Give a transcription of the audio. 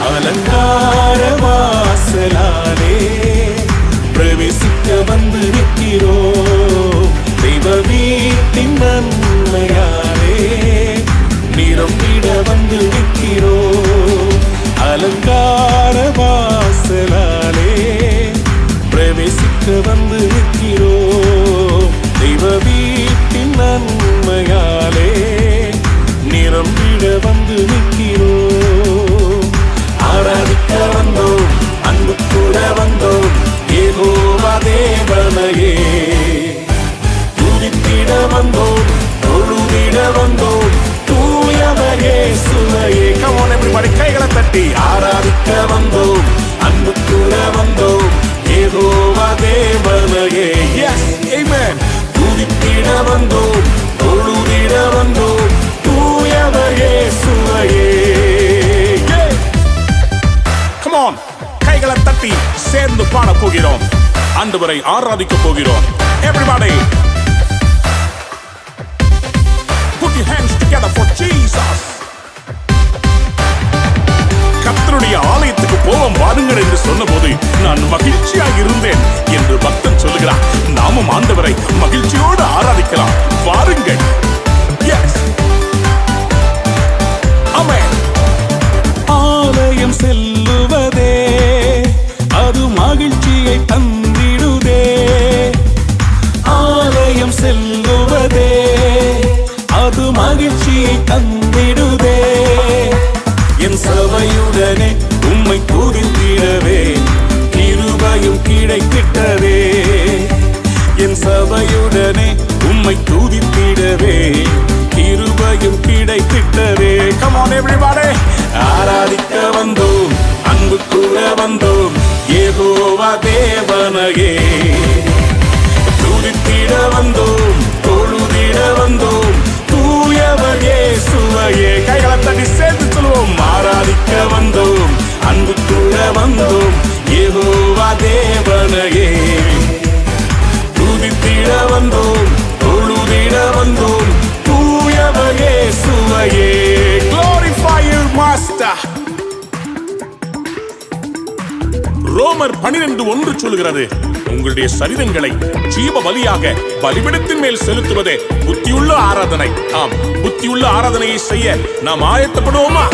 அலங்கார வாசலாலே பிரவேசிக்க வந்து நிற்கிறோம். தெய்வ வீட்டின் நன்மையாலே நிரம்பிட வந்து நிற்கிறோம். அலங்கார வாசலாலே பிரவேசிக்க வந்து நிற்கிறோம். தெய்வ வீட்டின் நன்மையாலே நிரம்பிட வந்து நிற்கிறோம். ஆராதிக்க வந்தோம், அன்பு கூட வந்தோம், யெகோவா தேவனையே துதித்திட வந்தோம், தொழுதிட வந்தோம், தூயவர் இயேசுவையே. Come on everybody, கைகளை தட்டி ஆராதிக்க வந்தோம், அன்பு கூட வந்தோம், யெகோவா தேவனையே. Yes, amen. துதித்திட வந்தோம், தொழுதிட வந்தோம், தூயவர் இயேசுவையே. Come on, கைகளை தட்டி சேர்ந்து பாட போகிறோம், ஆண்டவரை ஆராதிக்க போகிறோம். Everybody put your hands together for Jesus. கர்த்தருடைய ஆலயத்துக்கு போவோம் வாருங்கள் என்று சொன்னபோது நான் மகிழ்ச்சியாக இருந்தேன் என்று பக்தன் சொல்லுகிறார். நாமும் ஆண்டவரை மகிழ்ச்சியோடு ஆராதிக்கலாம், வாருங்கள். Yes, amen. ஆலயம் செல்லுவதே அது மகிழ்ச்சியை தந்திடுதே. ஆலயம் செல்லுவதே அது மகிழ்ச்சியை தந்திடுதே. என் சபையுடனே உம்மை துதித்திடவே கிருபையும் கிடைத்திட்டதே. என் சபையுடனே உம்மை துதித்திடவே கிருபையும் கிடைத்திட்டதே. Come on everybody, ஆராதிக்க வந்தோம், அன்பு கூட வந்தோம், யெகோவா தேவனையே துதித்திட வந்தோம், தொழுதிட வந்தோம், தூயவர் இயேசுவையே. கைகளை தட்டி சேர்த்து சொல்லுவோம், ஆராதிக்க வந்தோம், அன்பு கூட வந்தோம், யெகோவா தேவனையே துதித்திட வந்தோம், தொழுதிட வந்தோம், தூயவர் இயேசுவையே. Glorify your master. ரோமர் 12:1 சொல்கிறது, உங்களுடைய சரீரங்களை ஜீவ பலியாக பலிபீடத்தின் மேல் செலுத்துவதே புத்தியுள்ள ஆராதனை. ஆம், புத்தியுள்ள ஆராதனையை செய்ய நாம் ஆயத்தப்படுவோமா?